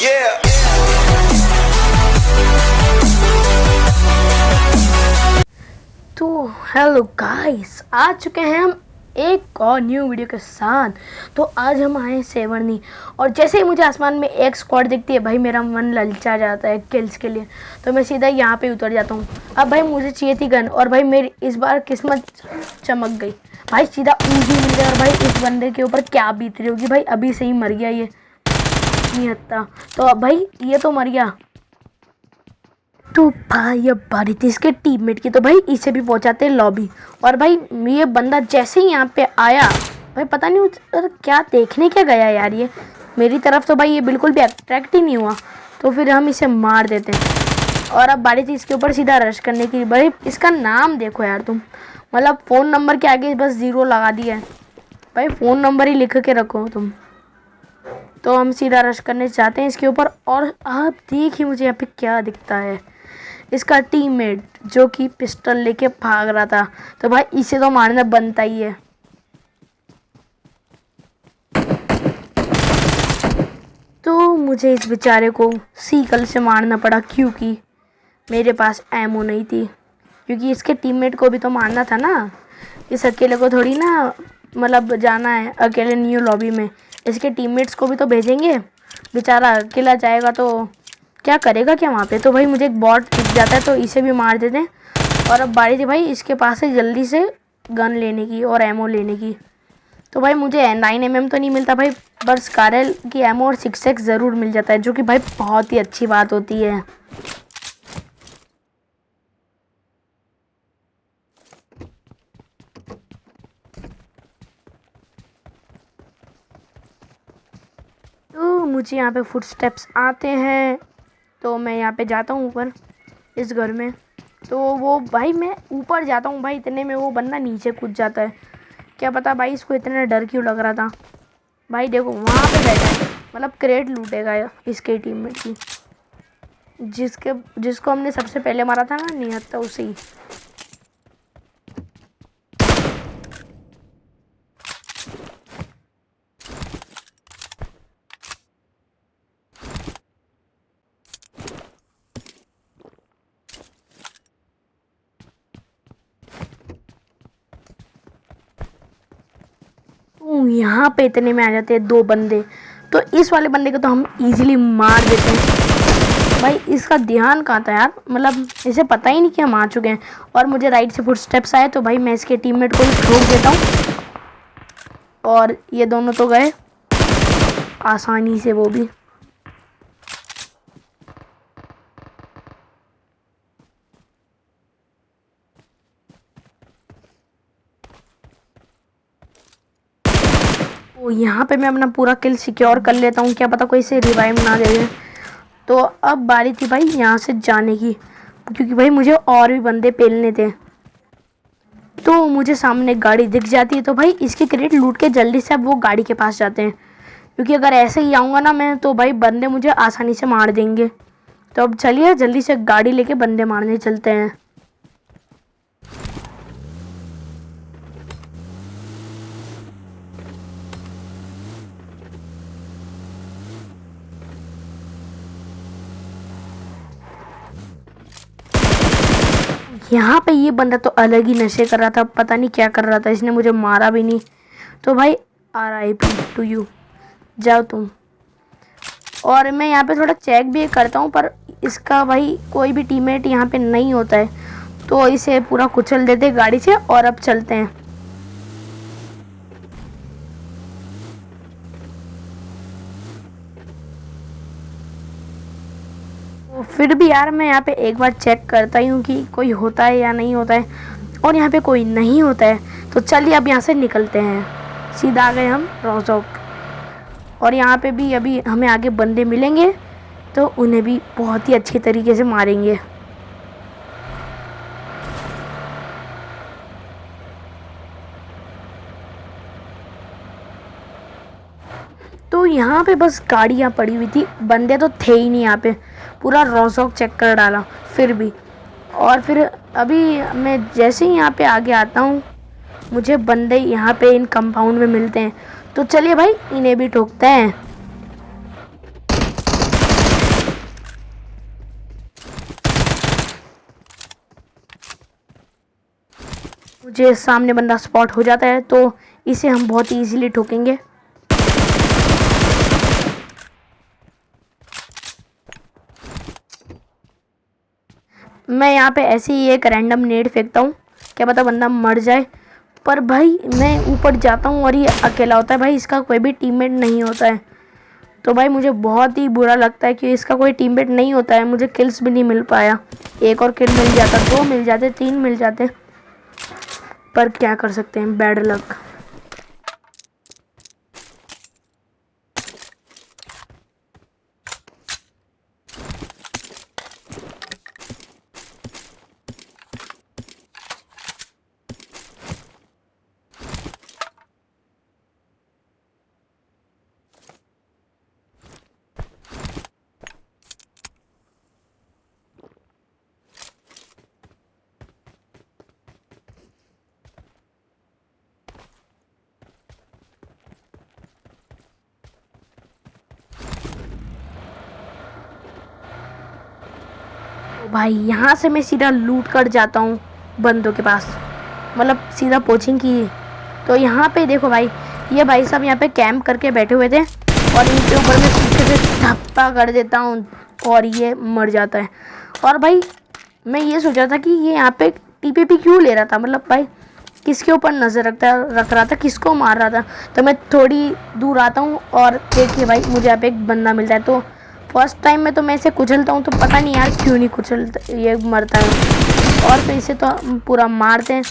Yeah. तो hello guys, आ चुके हैं हम एक और न्यू वीडियो के साथ। तो आज हम आए सेवर्नी, और जैसे ही मुझे आसमान में एक स्क्वाड दिखती है भाई मेरा मन ललचा जाता है किल्स के लिए। तो मैं सीधा यहाँ पे उतर जाता हूँ। अब भाई मुझे चाहिए थी गन, और भाई मेरी इस बार किस्मत चमक गई भाई, सीधा ईजी मिल गया। और भाई इस बंदे के ऊपर क्या बीत रही होगी भाई, अभी से ही मर गया ये निहत्ता। तो अब भाई ये तो मर गया। तो भाई अब बारी थी इसके टीममेट की, तो भाई इसे भी पहुंचाते हैं लॉबी। और भाई ये बंदा जैसे ही यहाँ पे आया भाई, पता नहीं उधर क्या देखने क्या गया यार, ये मेरी तरफ तो भाई ये बिल्कुल भी अट्रैक्ट ही नहीं हुआ। तो फिर हम इसे मार देते हैं। और अब बारी थी इसके ऊपर सीधा रश करने की। भाई इसका नाम देखो यार तुम, मतलब फ़ोन नंबर के आगे बस 0 लगा दिया है भाई, फ़ोन नंबर ही लिख के रखो तुम। तो हम सीधा रश करने चाहते हैं इसके ऊपर। और आप देखिए मुझे यहाँ पे क्या दिखता है, इसका टीममेट जो कि पिस्टल लेके भाग रहा था। तो भाई इसे तो मारना बनता ही है। तो मुझे इस बेचारे को सीकल से मारना पड़ा, क्योंकि मेरे पास एमो नहीं थी। क्योंकि इसके टीममेट को भी तो मारना था ना, इस अकेले को थोड़ी ना मतलब जाना है अकेले न्यू लॉबी में। इसके टीममेट्स को भी तो भेजेंगे, बेचारा अकेला जाएगा तो क्या करेगा क्या वहाँ पे। तो भाई मुझे एक बॉट दिख जाता है, तो इसे भी मार देते हैं। और अब बारी थी भाई इसके पास से जल्दी से गन लेने की और एमो लेने की। तो भाई मुझे 9mm तो नहीं मिलता भाई, बस कारल की एमो और 6x ज़रूर मिल जाता है, जो कि भाई बहुत ही अच्छी बात होती है। तो मुझे यहाँ पे फुटस्टेप्स आते हैं, तो मैं यहाँ पे जाता हूँ ऊपर इस घर में। तो वो भाई मैं ऊपर जाता हूँ भाई, इतने में वो बंदा नीचे कूद जाता है। क्या पता भाई इसको इतना डर क्यों लग रहा था। भाई देखो वहाँ पे बैठा है, मतलब क्रेट लूटेगा इसके टीममेट की, जिसको हमने सबसे पहले मारा था ना निहत्ता, उसे ही। यहाँ पे इतने में आ जाते हैं 2 बंदे। तो इस वाले बंदे को तो हम इजीली मार देते हैं। भाई इसका ध्यान कहाँ था यार, मतलब इसे पता ही नहीं कि हम आ चुके हैं। और मुझे राइट से फुटस्टेप्स आए, तो भाई मैं इसके टीममेट को भी ठोक देता हूँ। और ये दोनों तो गए आसानी से, वो भी। तो यहाँ पे मैं अपना पूरा किल सिक्योर कर लेता हूँ, क्या पता कोई से रिवाइव ना दे दे। तो अब बारी थी भाई यहाँ से जाने की, क्योंकि भाई मुझे और भी बंदे पेलने थे। तो मुझे सामने गाड़ी दिख जाती है, तो भाई इसके क्रेट लूट के जल्दी से अब वो गाड़ी के पास जाते हैं। क्योंकि अगर ऐसे ही आऊँगा ना मैं, तो भाई बंदे मुझे आसानी से मार देंगे। तो अब चलिए जल्दी से गाड़ी लेके बंदे मारने चलते हैं। यहाँ पे ये बंदा तो अलग ही नशे कर रहा था, पता नहीं क्या कर रहा था, इसने मुझे मारा भी नहीं। तो भाई RIP टू यू, जाओ तुम। और मैं यहाँ पे थोड़ा चेक भी करता हूँ, पर इसका भाई कोई भी टीममेट यहाँ पे नहीं होता है, तो इसे पूरा कुचल देते गाड़ी से। और अब चलते हैं। तो फिर भी यार मैं यहाँ पे एक बार चेक करता ही हूँ कि कोई होता है या नहीं होता है। और यहाँ पे कोई नहीं होता है, तो चलिए अब यहाँ से निकलते हैं। सीधा आ गए हम रोजोक। और यहाँ पे भी अभी हमें आगे बंदे मिलेंगे, तो उन्हें भी बहुत ही अच्छी तरीके से मारेंगे। तो यहाँ पे बस गाड़ियाँ पड़ी हुई थी, बंदे तो थे ही नहीं यहाँ पे। पूरा रोजोक चेक कर डाला फिर भी। और फिर अभी मैं जैसे ही यहाँ पे आगे आता हूँ, मुझे बंदे यहाँ पे इन कंपाउंड में मिलते हैं। तो चलिए भाई इन्हें भी ठोकते हैं। मुझे सामने बंदा स्पॉट हो जाता है तो इसे हम बहुत इजीली ठोकेंगे। मैं यहाँ पे ऐसे ही एक रैंडम नेट फेंकता हूँ, क्या पता बंदा मर जाए। पर भाई मैं ऊपर जाता हूँ और ये अकेला होता है भाई, इसका कोई भी टीममेट नहीं होता है। तो भाई मुझे बहुत ही बुरा लगता है कि इसका कोई टीममेट नहीं होता है। मुझे किल्स भी नहीं मिल पाया। एक और किल मिल जाता, 2 मिल जाते, 3 मिल जाते, पर क्या कर सकते हैं, बैड लक। भाई यहाँ से मैं सीधा लूट कर जाता हूँ बंदों के पास, मतलब सीधा पोचिंग की। तो यहाँ पे देखो भाई, ये भाई साहब यहाँ पे कैंप करके बैठे हुए थे और इनके ऊपर मैं पीछे से धप्पा कर देता हूँ और ये मर जाता है। और भाई मैं ये सोच रहा था कि ये यहाँ पे टीपीपी क्यों ले रहा था, मतलब भाई किसके ऊपर नज़र रख रहा था, किसको मार रहा था। तो मैं थोड़ी दूर आता हूँ और देखिए भाई मुझे यहाँ पे एक बंदा मिलता है। तो फर्स्ट टाइम में तो मैं इसे कुचलता हूँ, तो पता नहीं यार क्यों नहीं कुचलता, ये मरता है। और तो इसे तो पूरा मारते हैं।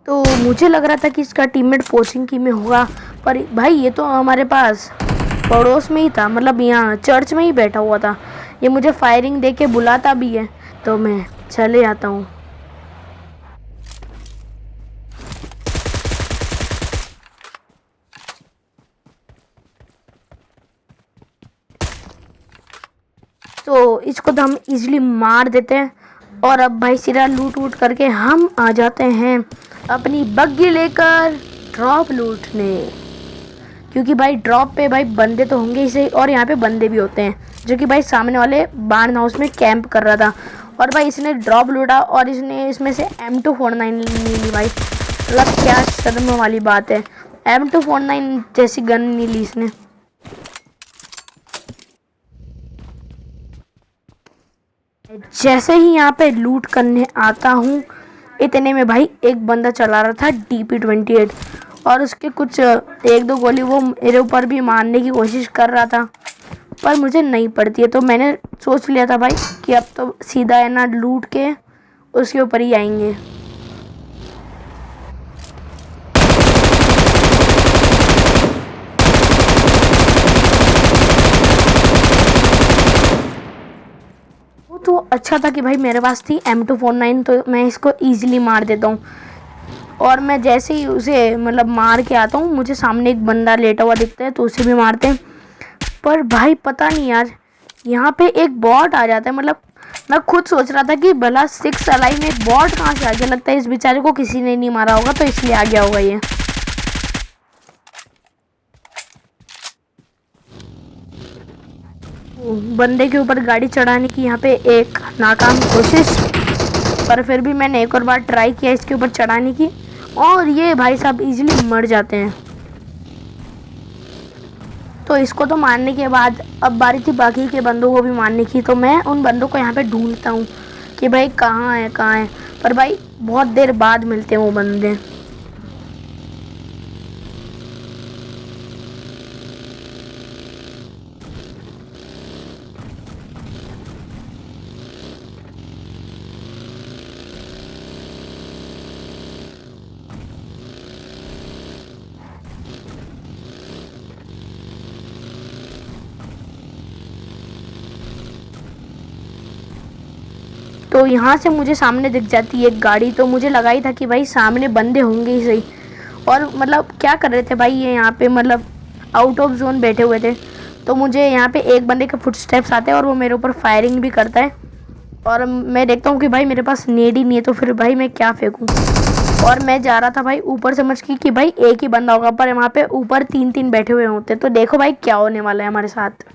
तो मुझे लग रहा था कि इसका टीममेट पोचिंग की में होगा, पर भाई ये तो हमारे पास पड़ोस में ही था, मतलब यहाँ चर्च में ही बैठा हुआ था। ये मुझे फायरिंग दे के बुलाता भी है, तो मैं चले आता हूँ। तो इसको तो हम इजीली मार देते हैं। और अब भाई सीधा लूट वूट करके हम आ जाते हैं अपनी बग्गी लेकर ड्रॉप लूटने, क्योंकि भाई ड्रॉप पे भाई बंदे तो होंगे ही सही, और यहाँ पे बंदे भी होते हैं, जो कि भाई सामने वाले बार्न हाउस में कैंप कर रहा था। और भाई इसने ड्रॉप लूटा और इसने इसमें से M249 ली भाई, मतलब क्या शर्म वाली बात है, M249 जैसी गन नहीं ली इसने। जैसे ही यहाँ पे लूट करने आता हूँ, इतने में भाई एक बंदा चला रहा था DP28 और उसके कुछ 1-2 गोली वो मेरे ऊपर भी मारने की कोशिश कर रहा था, पर मुझे नहीं पड़ती है। तो मैंने सोच लिया था भाई कि अब तो सीधा है ना लूट के उसके ऊपर ही आएंगे। वो तो अच्छा था कि भाई मेरे पास थी M249, तो मैं इसको ईजिली मार देता हूँ। और मैं जैसे ही उसे मतलब मार के आता हूँ, मुझे सामने एक बंदा लेटा हुआ दिखता है, तो उसे भी मारते हैं। पर भाई पता नहीं यार, यहाँ पे एक बॉट आ जाता है। मतलब मैं खुद सोच रहा था कि भला 6 अलाइव में एक बॉट कहाँ से आ गया, लगता है इस बेचारे को किसी ने नहीं मारा होगा तो इसलिए आ गया होगा ये। बंदे के ऊपर गाड़ी चढ़ाने की यहाँ पे एक नाकाम कोशिश, पर फिर भी मैंने एक और बार ट्राई किया इसके ऊपर चढ़ाने की, और ये भाई साहब इजीली मर जाते हैं। तो इसको तो मारने के बाद अब बारी थी बाकी के बंदों को भी मारने की। तो मैं उन बंदों को यहाँ पे ढूंढता हूँ कि भाई कहाँ है कहाँ है, पर भाई बहुत देर बाद मिलते हैं वो बंदे। तो यहाँ से मुझे सामने दिख जाती है एक गाड़ी, तो मुझे लगा ही था कि भाई सामने बंदे होंगे ही सही। और मतलब क्या कर रहे थे भाई ये यहाँ पे, मतलब आउट ऑफ जोन बैठे हुए थे। तो मुझे यहाँ पे एक बंदे के फुटस्टेप्स आते हैं और वो मेरे ऊपर फायरिंग भी करता है, और मैं देखता हूँ कि भाई मेरे पास नेड ही नहीं है, तो फिर भाई मैं क्या फेंकूँ। और मैं जा रहा था भाई ऊपर समझ के कि भाई एक ही बंदा होगा, पर वहाँ पे ऊपर 3-3 बैठे हुए होते। तो देखो भाई क्या होने वाला है हमारे साथ।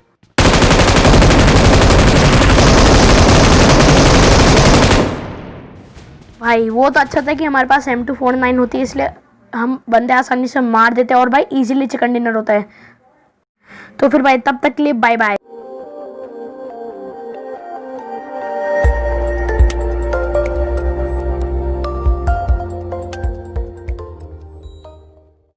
भाई वो तो अच्छा था कि हमारे पास M249 होती है, इसलिए हम बंदे आसानी से मार देते हैं और भाई इजीली चिकन डिनर होता है। तो फिर भाई तब तक के लिए बाय बाय।